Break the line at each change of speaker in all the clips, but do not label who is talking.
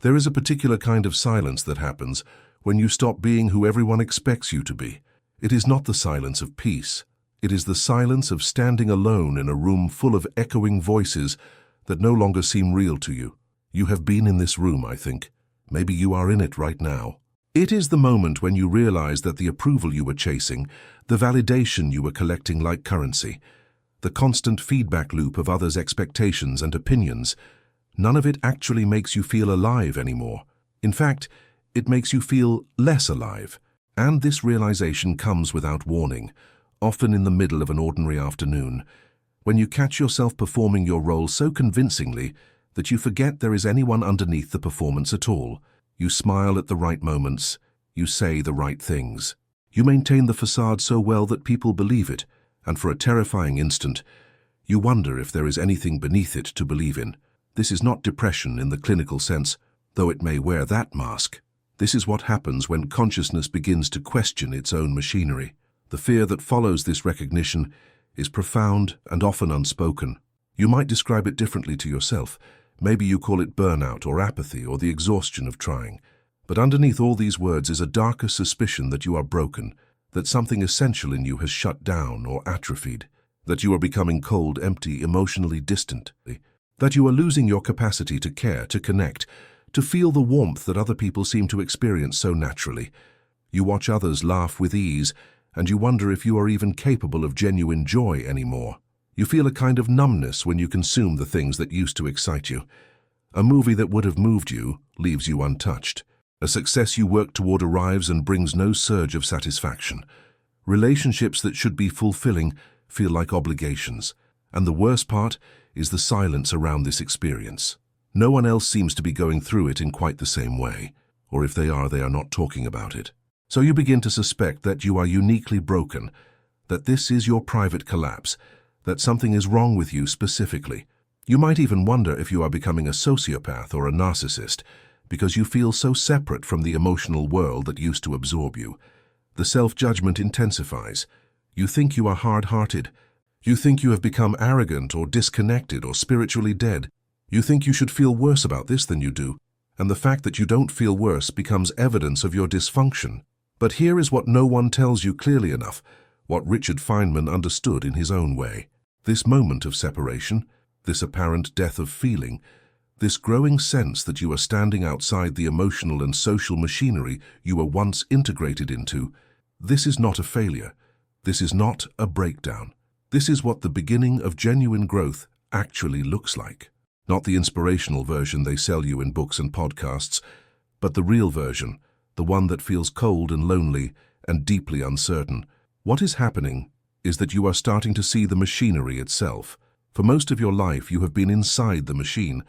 There is a particular kind of silence that happens when you stop being who everyone expects you to be. It is not the silence of peace. It is the silence of standing alone in a room full of echoing voices that no longer seem real to you. You have been in this room, I think. Maybe you are in it right now. It is the moment when you realize that the approval you were chasing, the validation you were collecting like currency, the constant feedback loop of others' expectations and opinions, none of it actually makes you feel alive anymore. In fact, it makes you feel less alive. And this realization comes without warning, often in the middle of an ordinary afternoon, when you catch yourself performing your role so convincingly that you forget there is anyone underneath the performance at all. You smile at the right moments, you say the right things. You maintain the facade so well that people believe it, and for a terrifying instant, you wonder if there is anything beneath it to believe in. This is not depression in the clinical sense, though it may wear that mask. This is what happens when consciousness begins to question its own machinery. The fear that follows this recognition is profound and often unspoken. You might describe it differently to yourself. Maybe you call it burnout or apathy or the exhaustion of trying. But underneath all these words is a darker suspicion that you are broken, that something essential in you has shut down or atrophied, that you are becoming cold, empty, emotionally distant, that you are losing your capacity to care, to connect, to feel the warmth that other people seem to experience so naturally. You watch others laugh with ease, and you wonder if you are even capable of genuine joy anymore. You feel a kind of numbness when you consume the things that used to excite you. A movie that would have moved you leaves you untouched. A success you work toward arrives and brings no surge of satisfaction. Relationships that should be fulfilling feel like obligations. And the worst part is the silence around this experience. No one else seems to be going through it in quite the same way, or if they are not talking about it. So you begin to suspect that you are uniquely broken, that this is your private collapse, that something is wrong with you specifically. You might even wonder if you are becoming a sociopath or a narcissist, because you feel so separate from the emotional world that used to absorb you. The self-judgment intensifies. You think you are hard-hearted. You think you have become arrogant or disconnected or spiritually dead. You think you should feel worse about this than you do, and the fact that you don't feel worse becomes evidence of your dysfunction. But here is what no one tells you clearly enough, what Richard Feynman understood in his own way. This moment of separation, this apparent death of feeling, this growing sense that you are standing outside the emotional and social machinery you were once integrated into, this is not a failure. This is not a breakdown. This is what the beginning of genuine growth actually looks like. Not the inspirational version they sell you in books and podcasts, but the real version, the one that feels cold and lonely and deeply uncertain. What is happening is that you are starting to see the machinery itself. For most of your life, you have been inside the machine,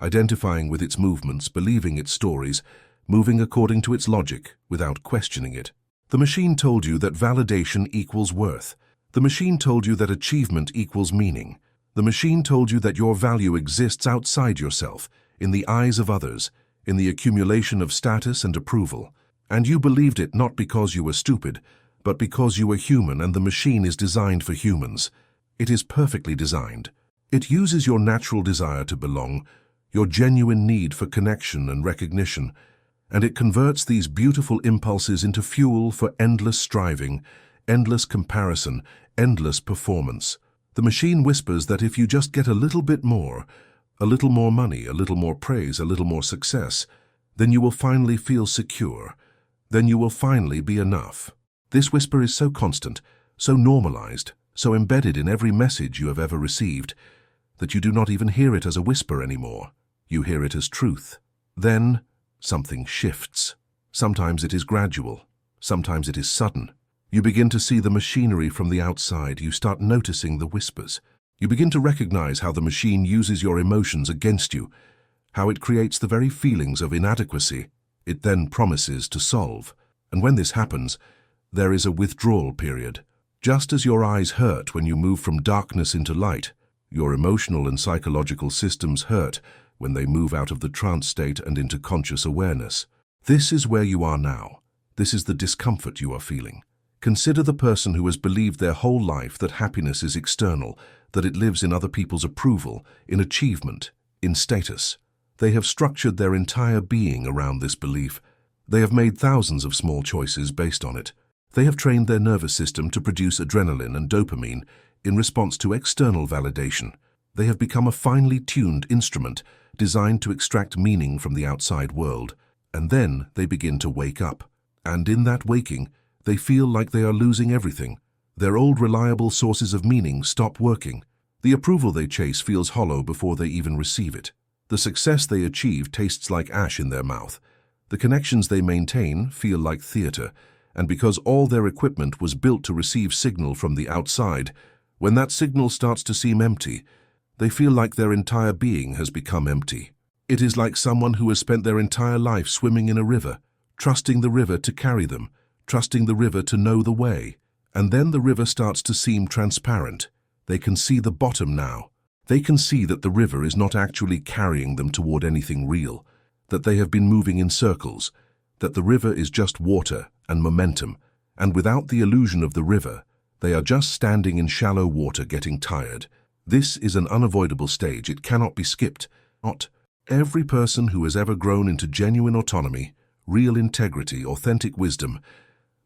identifying with its movements, believing its stories, moving according to its logic without questioning it. The machine told you that validation equals worth. The machine told you that achievement equals meaning. The machine told you that your value exists outside yourself, in the eyes of others, in the accumulation of status and approval. And you believed it not because you were stupid, but because you are human and the machine is designed for humans. It is perfectly designed. It uses your natural desire to belong, your genuine need for connection and recognition, and it converts these beautiful impulses into fuel for endless striving, endless comparison, endless performance. The machine whispers that if you just get a little bit more, a little more money, a little more praise, a little more success, then you will finally feel secure. Then you will finally be enough. This whisper is so constant, so normalized, so embedded in every message you have ever received, that you do not even hear it as a whisper anymore. You hear it as truth. Then something shifts. Sometimes it is gradual. Sometimes it is sudden. You begin to see the machinery from the outside. You start noticing the whispers. You begin to recognize how the machine uses your emotions against you, how it creates the very feelings of inadequacy it then promises to solve. And when this happens, there is a withdrawal period. Just as your eyes hurt when you move from darkness into light, your emotional and psychological systems hurt when they move out of the trance state and into conscious awareness. This is where you are now. This is the discomfort you are feeling. Consider the person who has believed their whole life that happiness is external, that it lives in other people's approval, in achievement, in status. They have structured their entire being around this belief. They have made thousands of small choices based on it. They have trained their nervous system to produce adrenaline and dopamine in response to external validation. They have become a finely tuned instrument designed to extract meaning from the outside world. And then they begin to wake up. And in that waking, they feel like they are losing everything. Their old reliable sources of meaning stop working. The approval they chase feels hollow before they even receive it. The success they achieve tastes like ash in their mouth. The connections they maintain feel like theater. And because all their equipment was built to receive signal from the outside, when that signal starts to seem empty, they feel like their entire being has become empty. It is like someone who has spent their entire life swimming in a river, trusting the river to carry them, trusting the river to know the way. And then the river starts to seem transparent. They can see the bottom now. They can see that the river is not actually carrying them toward anything real, that they have been moving in circles, that the river is just water and momentum, and without the illusion of the river, they are just standing in shallow water getting tired. This is an unavoidable stage. It cannot be skipped. Not every person who has ever grown into genuine autonomy, real integrity, authentic wisdom,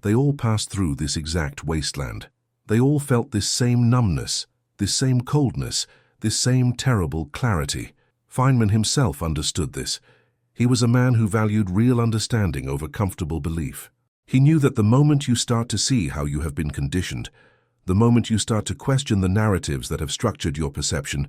they all passed through this exact wasteland. They all felt this same numbness, this same coldness, this same terrible clarity. Feynman himself understood this. He was a man who valued real understanding over comfortable belief. He knew that the moment you start to see how you have been conditioned, the moment you start to question the narratives that have structured your perception,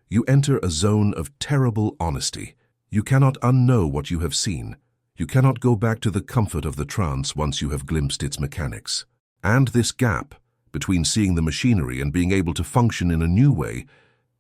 you enter a zone of terrible honesty. You cannot unknow what you have seen. You cannot go back to the comfort of the trance once you have glimpsed its mechanics. And this gap between seeing the machinery and being able to function in a new way,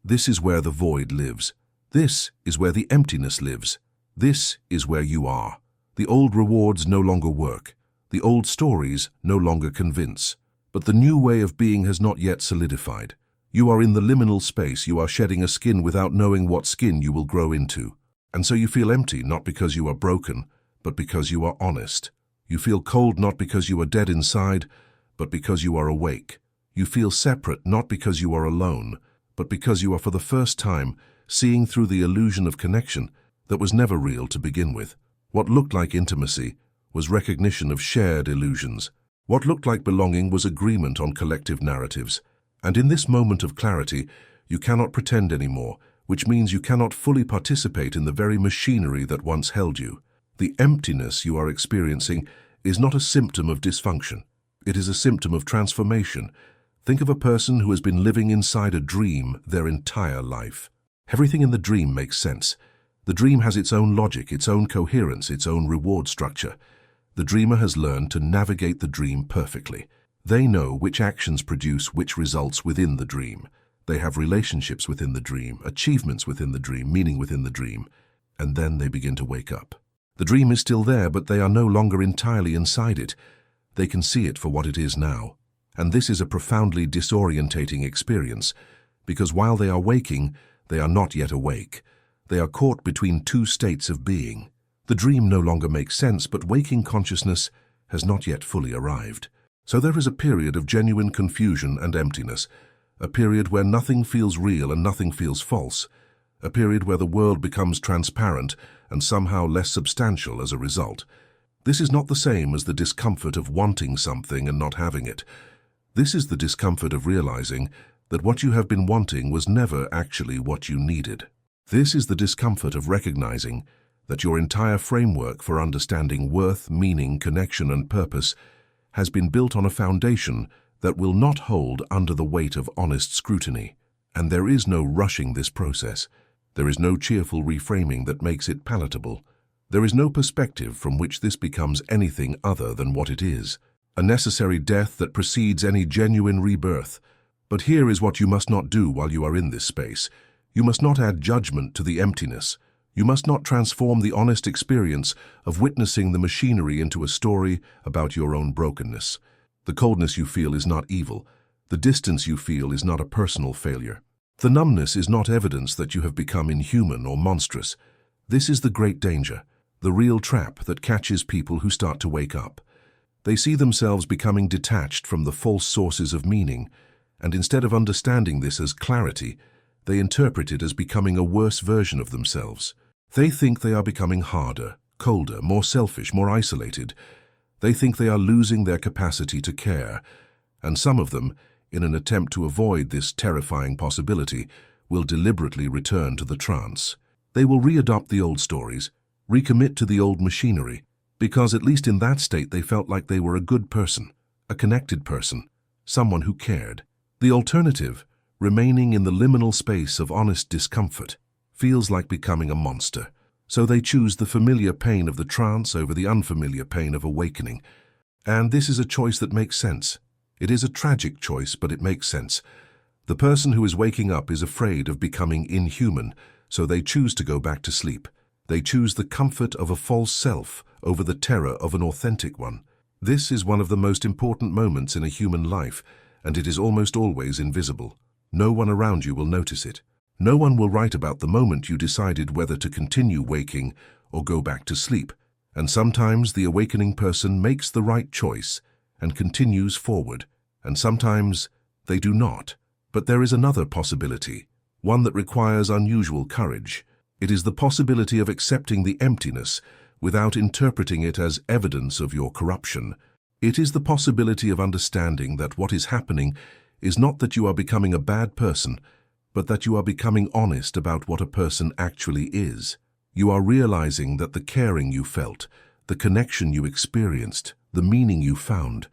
this is where the void lives. This is where the emptiness lives. This is where you are. The old rewards no longer work. The old stories no longer convince. But the new way of being has not yet solidified. You are in the liminal space. You are shedding a skin without knowing what skin you will grow into. And so you feel empty, not because you are broken, but because you are honest. You feel cold not because you are dead inside, but because you are awake. You feel separate not because you are alone, but because you are for the first time seeing through the illusion of connection that was never real to begin with. What looked like intimacy was recognition of shared illusions. What looked like belonging was agreement on collective narratives. And in this moment of clarity, you cannot pretend anymore, which means you cannot fully participate in the very machinery that once held you. The emptiness you are experiencing is not a symptom of dysfunction. It is a symptom of transformation. Think of a person who has been living inside a dream their entire life. Everything in the dream makes sense. The dream has its own logic, its own coherence, its own reward structure. The dreamer has learned to navigate the dream perfectly. They know which actions produce which results within the dream. They have relationships within the dream, achievements within the dream, meaning within the dream. And then they begin to wake up. The dream is still there, but they are no longer entirely inside it. They can see it for what it is now. And this is a profoundly disorientating experience, because while they are waking, they are not yet awake. They are caught between two states of being. The dream no longer makes sense, but waking consciousness has not yet fully arrived. So there is a period of genuine confusion and emptiness, a period where nothing feels real and nothing feels false, a period where the world becomes transparent and somehow less substantial as a result. This is not the same as the discomfort of wanting something and not having it. This is the discomfort of realizing that what you have been wanting was never actually what you needed. This is the discomfort of recognizing that your entire framework for understanding worth, meaning, connection, and purpose has been built on a foundation that will not hold under the weight of honest scrutiny. And there is no rushing this process. There is no cheerful reframing that makes it palatable. There is no perspective from which this becomes anything other than what it is, a necessary death that precedes any genuine rebirth. But here is what you must not do while you are in this space. You must not add judgment to the emptiness. You must not transform the honest experience of witnessing the machinery into a story about your own brokenness. The coldness you feel is not evil. The distance you feel is not a personal failure. The numbness is not evidence that you have become inhuman or monstrous. This is the great danger, the real trap that catches people who start to wake up. They see themselves becoming detached from the false sources of meaning, and instead of understanding this as clarity, they interpret it as becoming a worse version of themselves. They think they are becoming harder, colder, more selfish, more isolated. They think they are losing their capacity to care, and some of them, in an attempt to avoid this terrifying possibility, will deliberately return to the trance. They will readopt the old stories, recommit to the old machinery, because at least in that state they felt like they were a good person, a connected person, someone who cared. The alternative, remaining in the liminal space of honest discomfort, feels like becoming a monster. So they choose the familiar pain of the trance over the unfamiliar pain of awakening. And this is a choice that makes sense. It is a tragic choice, but it makes sense. The person who is waking up is afraid of becoming inhuman, so they choose to go back to sleep. They choose the comfort of a false self over the terror of an authentic one. This is one of the most important moments in a human life, and it is almost always invisible. No one around you will notice it. No one will write about the moment you decided whether to continue waking or go back to sleep. And sometimes the awakening person makes the right choice and continues forward, and sometimes they do not. But there is another possibility, one that requires unusual courage. It is the possibility of accepting the emptiness without interpreting it as evidence of your corruption. It is the possibility of understanding that what is happening is not that you are becoming a bad person, but that you are becoming honest about what a person actually is. You are realizing that the caring you felt, the connection you experienced, the meaning you found,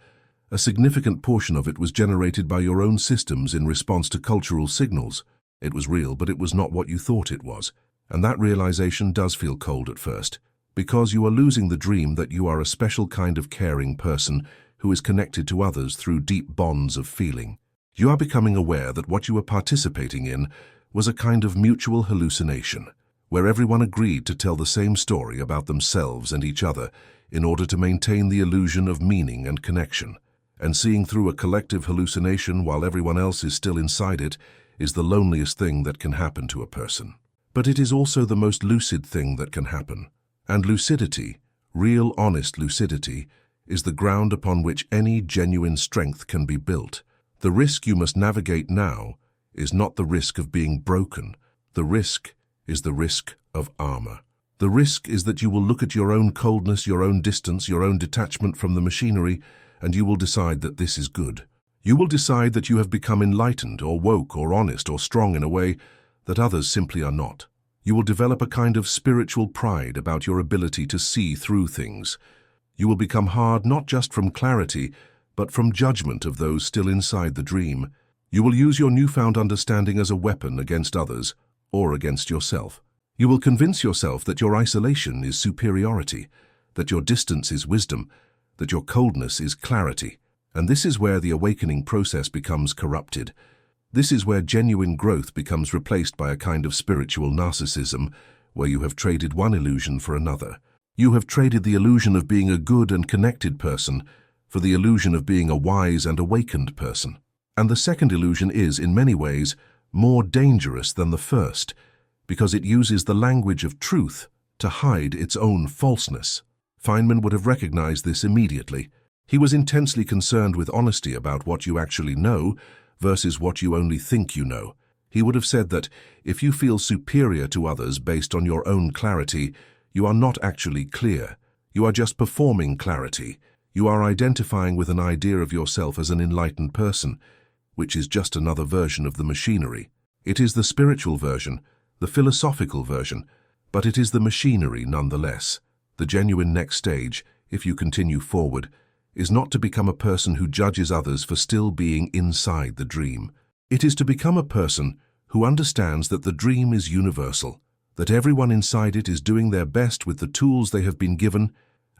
a significant portion of it was generated by your own systems in response to cultural signals. It was real, but it was not what you thought it was. And that realization does feel cold at first, because you are losing the dream that you are a special kind of caring person who is connected to others through deep bonds of feeling. You are becoming aware that what you were participating in was a kind of mutual hallucination, where everyone agreed to tell the same story about themselves and each other in order to maintain the illusion of meaning and connection. And seeing through a collective hallucination while everyone else is still inside it is the loneliest thing that can happen to a person. But it is also the most lucid thing that can happen. And lucidity, real honest lucidity, is the ground upon which any genuine strength can be built. The risk you must navigate now is not the risk of being broken. The risk is the risk of armor. The risk is that you will look at your own coldness, your own distance, your own detachment from the machinery, and you will decide that this is good. You will decide that you have become enlightened or woke or honest or strong in a way that others simply are not. You will develop a kind of spiritual pride about your ability to see through things. You will become hard not just from clarity, but from judgment of those still inside the dream. You will use your newfound understanding as a weapon against others or against yourself. You will convince yourself that your isolation is superiority, that your distance is wisdom, that your coldness is clarity. And this is where the awakening process becomes corrupted. This is where genuine growth becomes replaced by a kind of spiritual narcissism, where you have traded one illusion for another. You have traded the illusion of being a good and connected person for the illusion of being a wise and awakened person. And the second illusion is, in many ways, more dangerous than the first, because it uses the language of truth to hide its own falseness. Feynman would have recognized this immediately. He was intensely concerned with honesty about what you actually know versus what you only think you know. He would have said that if you feel superior to others based on your own clarity, you are not actually clear. You are just performing clarity. You are identifying with an idea of yourself as an enlightened person, which is just another version of the machinery. It is the spiritual version, the philosophical version, but it is the machinery nonetheless. The genuine next stage, if you continue forward, is not to become a person who judges others for still being inside the dream. It is to become a person who understands that the dream is universal, that everyone inside it is doing their best with the tools they have been given,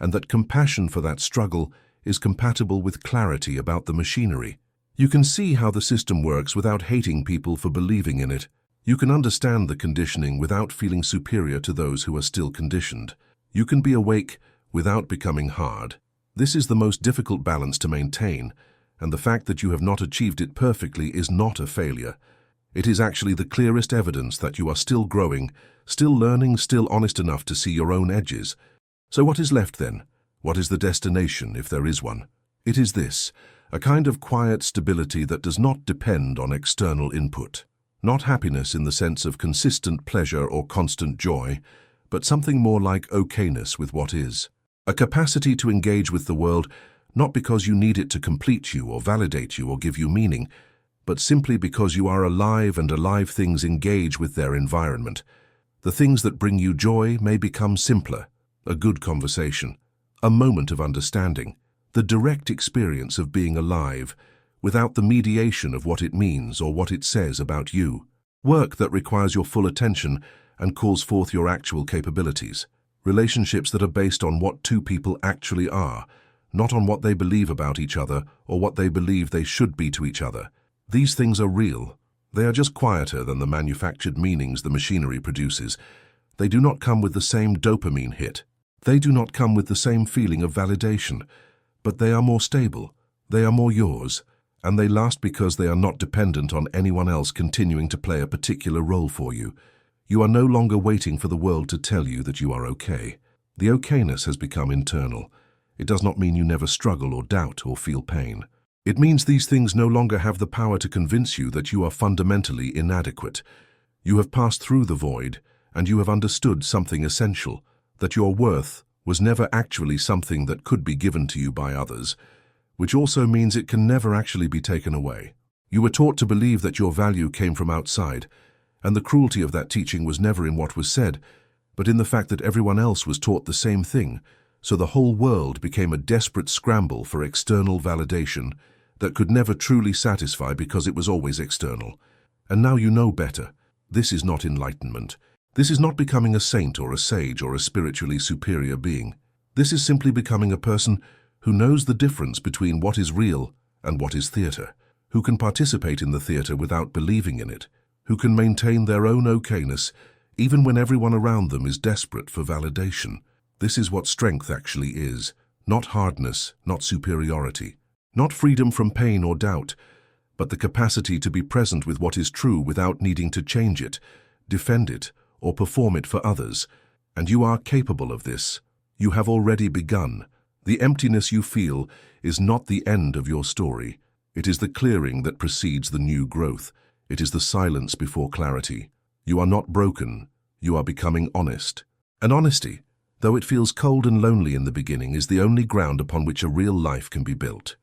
and that compassion for that struggle is compatible with clarity about the machinery. You can see how the system works without hating people for believing in it. You can understand the conditioning without feeling superior to those who are still conditioned. You can be awake without becoming hard. This is the most difficult balance to maintain, and the fact that you have not achieved it perfectly is not a failure. It is actually the clearest evidence that you are still growing, still learning, still honest enough to see your own edges. So what is left then? What is the destination, if there is one? It is this, a kind of quiet stability that does not depend on external input. Not happiness in the sense of consistent pleasure or constant joy, but something more like okayness with what is. A capacity to engage with the world, not because you need it to complete you or validate you or give you meaning, but simply because you are alive and alive things engage with their environment. The things that bring you joy may become simpler: a good conversation, a moment of understanding, the direct experience of being alive, without the mediation of what it means or what it says about you. Work that requires your full attention and calls forth your actual capabilities. Relationships that are based on what two people actually are, not on what they believe about each other or what they believe they should be to each other. These things are real. They are just quieter than the manufactured meanings the machinery produces. They do not come with the same dopamine hit. They do not come with the same feeling of validation. But they are more stable. They are more yours. And they last because they are not dependent on anyone else continuing to play a particular role for you. You are no longer waiting for the world to tell you that you are okay. The okayness has become internal. It does not mean you never struggle or doubt or feel pain. It means these things no longer have the power to convince you that you are fundamentally inadequate. You have passed through the void, and you have understood something essential, that your worth was never actually something that could be given to you by others, which also means it can never actually be taken away. You were taught to believe that your value came from outside, and the cruelty of that teaching was never in what was said, but in the fact that everyone else was taught the same thing, so the whole world became a desperate scramble for external validation that could never truly satisfy because it was always external. And now you know better. This is not enlightenment. This is not becoming a saint or a sage or a spiritually superior being. This is simply becoming a person who knows the difference between what is real and what is theater, who can participate in the theater without believing in it, who can maintain their own okayness even when everyone around them is desperate for validation. This is what strength actually is, not hardness, not superiority, not freedom from pain or doubt, but the capacity to be present with what is true without needing to change it, defend it, or perform it for others. And you are capable of this. You have already begun. The emptiness you feel is not the end of your story. It is the clearing that precedes the new growth. It is the silence before clarity. You are not broken. You are becoming honest. And honesty, though it feels cold and lonely in the beginning, is the only ground upon which a real life can be built.